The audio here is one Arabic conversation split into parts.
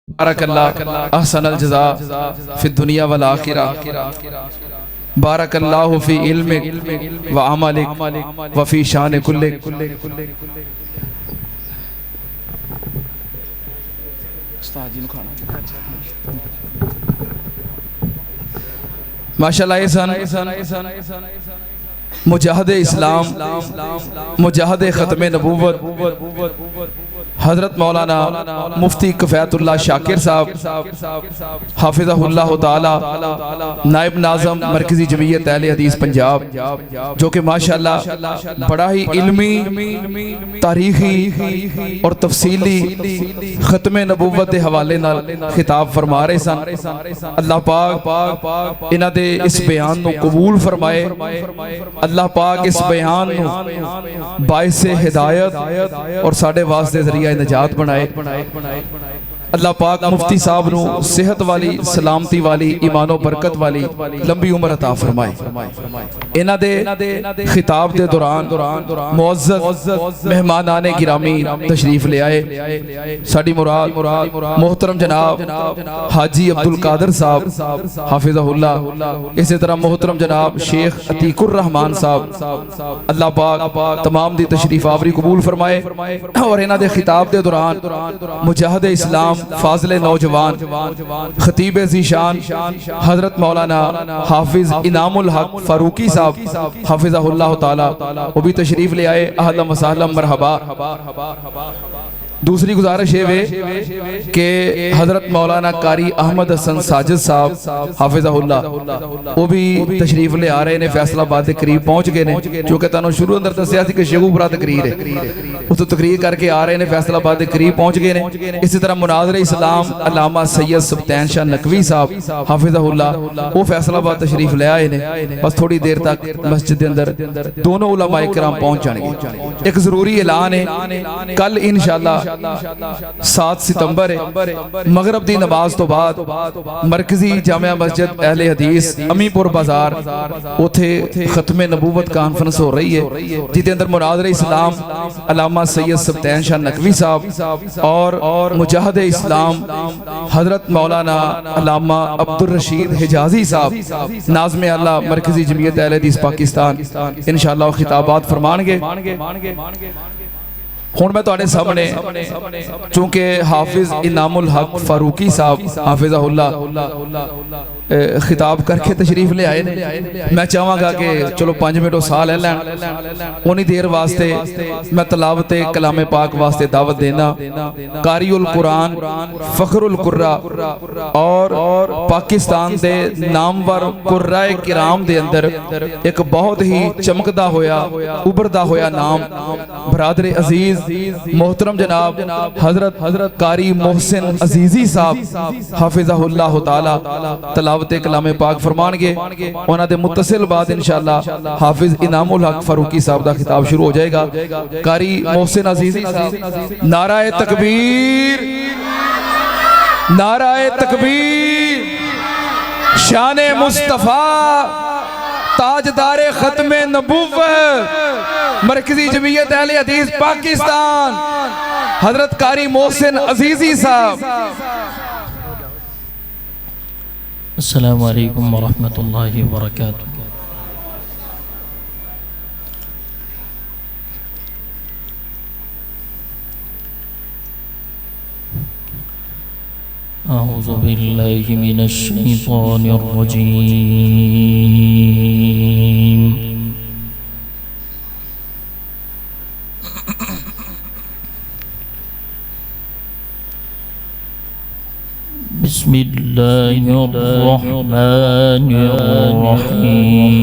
بارک اللہ احسن الجزاء فی الدنیا والآخرہ بارک اللہ فی علمک و عملک وفی شان کلک. ماشاءاللہ احسان مجاہد اسلام مجاہد ختم نبوت حضرت مولانا مفتی کفایت اللہ شاکر صاحب حافظہ اللہ تعالی نائب ناظم مرکزی جمعیت اہل حدیث پنجاب جو کہ ماشاءاللہ بڑا ہی علمی تاریخی اور تفصیلی ختم نبوت دے حوالے نال خطاب فرما رہے سن. اللہ پاک انہاں دے اس بیان نو قبول فرمائے. اللہ پاک اس بیان نو باعث ہدایت اور ساڈے واسطے ذریعہ نجات بنائے. اللہ پاک مفتی صاحب نو صحت والی سلامتی والی ایمان و برکت والی لمبی عمر عطا فرمائے. انہاں دے خطاب دے دوران معزز مہمانان گرامی تشریف لے آئے. ساڈی مراد محترم جناب حاجی عبدالقادر صاحب حافظہ اللہ, اسی طرح محترم جناب شیخ عتیق الرحمن صاحب. اللہ پاک تمام دی تشریف آوری قبول فرمائے. اور انہاں دے خطاب دے دوران مجاہد اسلام فاضل نوجوان خطیب ذیشان حضرت مولانا حافظ انعام الحق فاروقی صاحب حافظہ اللہ تعالی وہ بھی تشریف لے آئے. اہلا وسہلا مرحبا. دوسری گزارش ہے کہ حضرت مولانا قاری احمد حسن ساجد صاحب حافظہ اللہ وہ بھی تشریف لے آ رہے ہیں. فیصل آباد کے قریب پہنچ گئے ہیں چونکہ تانوں شروع اندر دسیا سی کہ شگوفرا تقریر ہے, اس تو تقریر کر کے آ رہے ہیں. فیصل آباد کے قریب پہنچ گئے ہیں. اسی طرح مناظر اسلام علامہ سید سبطین شاہ نقوی صاحب حافظہ اللہ وہ فیصل آباد تشریف لے آئے ہیں. بس تھوڑی دیر تک مسجد اندر دونوں علماء کرام پہنچ جائیں گے. ایک ضروری اعلان ہے, کل انشاءاللہ 7 ستمبر مغرب دی نماز تو بعد مرکزی جامعہ مسجد اہل حدیث امی پور بازار اتھے ختم نبوت کانفرنس ہو رہی ہے جی دے اندر مناظر اسلام علامہ سید سبطین شاہ نقوی صاحب اور مجاہد اسلام حضرت مولانا علامہ عبدالرشید حجازی صاحب ناظم اللہ مرکزی جمعیت اہل حدیث پاکستان انشاءاللہ خطابات فرمان گے. ہون میں توڑے سامنے چونکہ حافظ انعام الحق فاروقی صاحب حافظہ اللہ خطاب کر کے تشریف لے آئے. میں چاہوں گا کہ چلو 5 منٹ سال ہے لین انہی دیر واسطے میں تلاوت کلام پاک واسطے دعوت دینا. قاری القرآن فخر القرآ اور پاکستان دے نامور قرآن کرام دے اندر ایک بہت ہی چمکدا ہویا ابھردا ہویا نام برادر عزیز محترم جناب حضرت قاری محسن عزیزی صاحب حافظہ اللہ تعالی تلاوت کلام پاک فرمان گے. انہاں دے متصل بعد انشاءاللہ حافظ انعام الحق فاروقی صاحب دا خطاب شروع ہو جائے گا. قاری محسن عزیزی صاحب نعرہ تکبیر نعرہ تکبیر. شان مصطفیٰ تاجدار ختم نبوت مرکزی جمعیت اہل حدیث پاکستان حضرت قاری محسن عزیزی صاحب. السلام علیکم ورحمۃ اللہ وبرکاتہ. اعوذ باللہ من الشیطان الرجیم. بسم اللہ الرحمن الرحیم.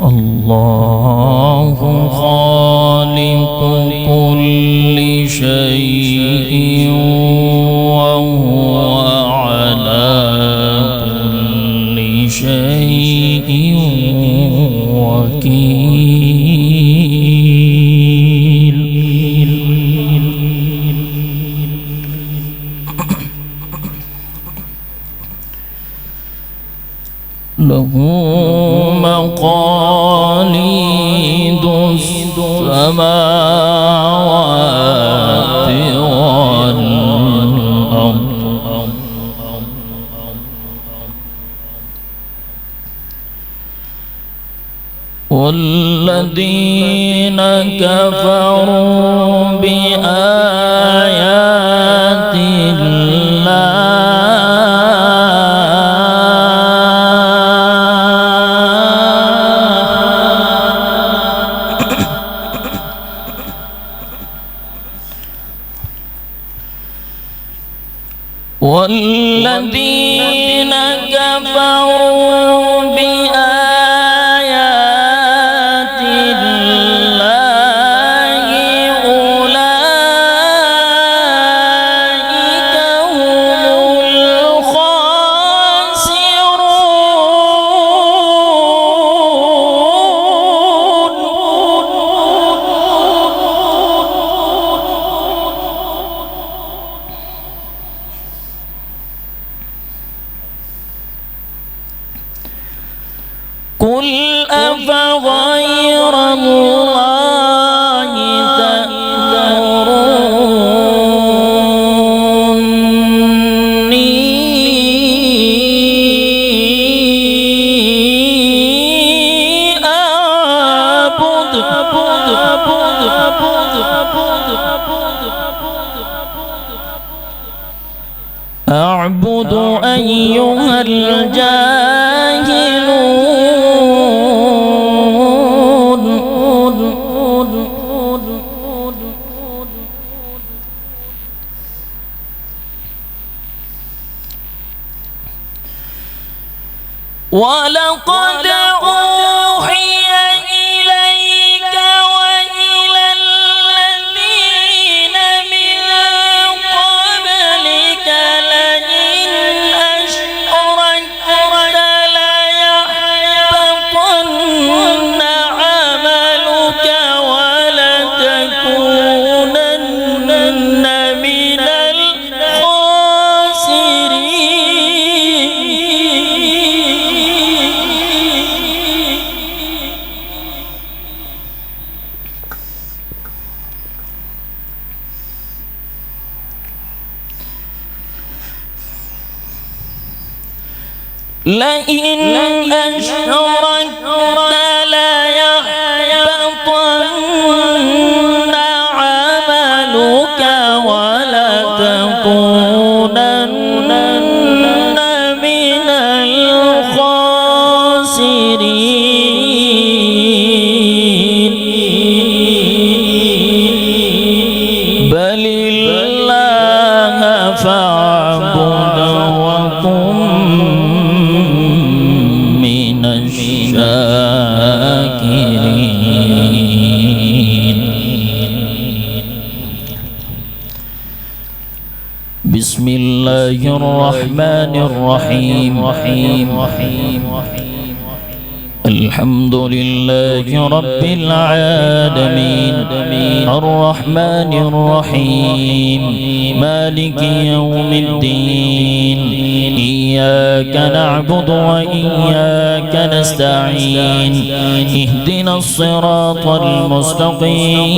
اللہ خالق کل شیء وهو على كل شيء وكيل. له مقاليد السماوات والأرض والذين كفروا بآيات والذين كفروا بآيات الله أولئك هم قل أفغير الله تأمروني أعبد أيها الجاهلون ولقد أوحي إليك وإلى الذين من قبلك لئن أشركت ليحبطن عملك ولتكونن من لئن أشركت ليحبطن عملك ولتكونن من الخاسرين بل الله فاعبد وكن من الشاكرين بسم الله الرحمن الرحيم الحمد لله رب العالمين الرحمن الرحيم مالك يوم الدين إياك نعبد وإياك نستعين اهدنا الصراط المستقيم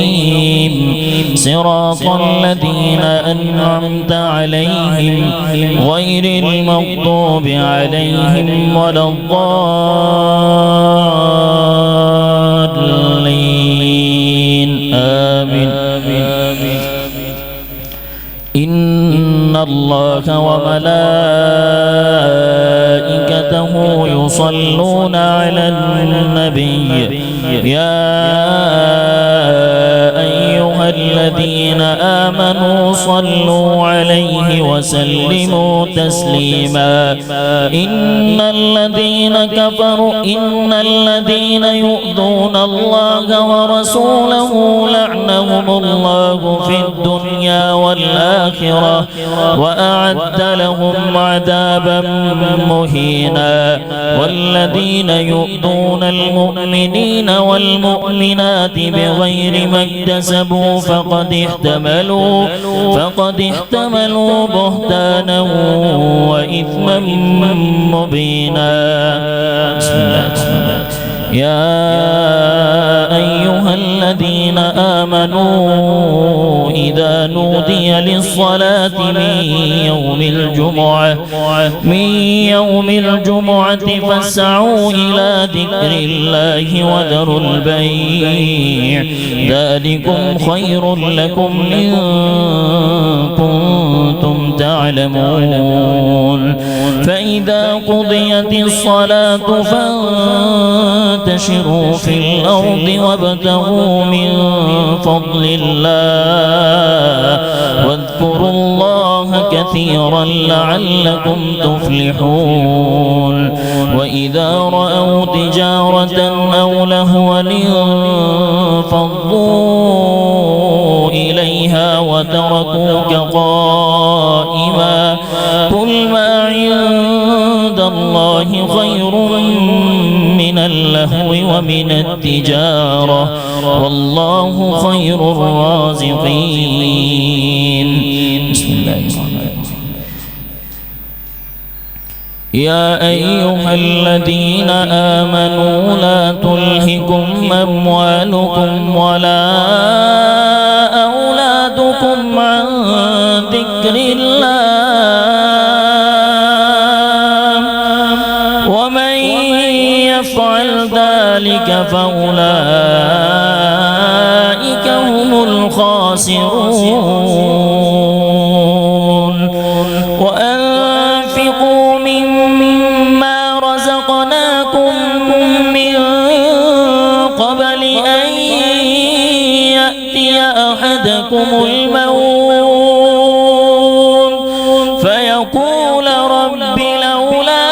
صراط الذين أنعمت عليهم غير المغضوب عليهم ولا الضالين آمين إن الله وملائكته يصلون على النبي يا أيها الذين آمنوا صلوا عليه وسلموا تسليما إن الذين يؤذون الله ورسوله لعنهم الله في الدنيا والآخرة وأعد لهم عذابا مهينا والذين يؤذون المؤمنين والمؤمنات بغير ما اكتسبوا فقد احتملوا بهتانا وإثما مبينا يا أيها الذين آمنوا إذا نودي للصلاة من يوم الجمعة فاسعوا إلى ذكر الله وذروا البيع ذلكم خير لكم إن كنتم تعلمون فإذا قضيت الصلاة فانتشروا في الأرض وابتغوا من فضل الله واذكروا الله كثيرا لعلكم تفلحون وإذا رأوا تجارة أو لهوا انفضوا إليها وتركوك قائما قل ما عند الله خير من اللهو ومن التجارة والله خير الرازقين. بسم الله الرحمن الرحيم. يا أيها الذين آمنوا لا تلهكم أموالكم ولا أولادكم عن ذكر الله ومن يفعل ذلك فأولئك هم الخاسرون. وأنفقوا مما رزقناكم من قبل أن يأتي أحدكم الموت فيقول رب لولا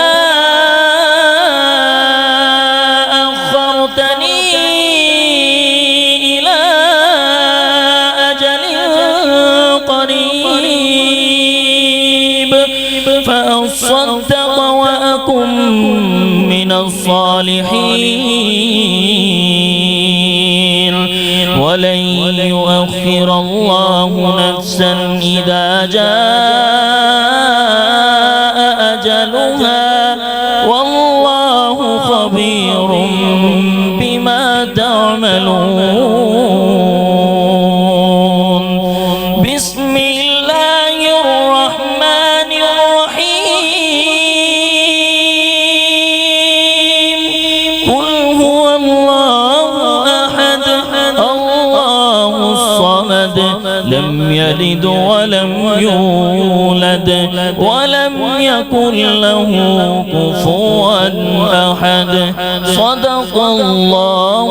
أخرتني إلى أجل قريب فأصدق وأكن من الصالحين ولن يؤخر الله نفسا إذا جاء أجلها والله خبير بما تعملون. بسم الله الرحمن الرحيم. قل هو الله أحد الله الصمد لم يلد ولم يولد ولم يكن له كفوا أحد. صدق الله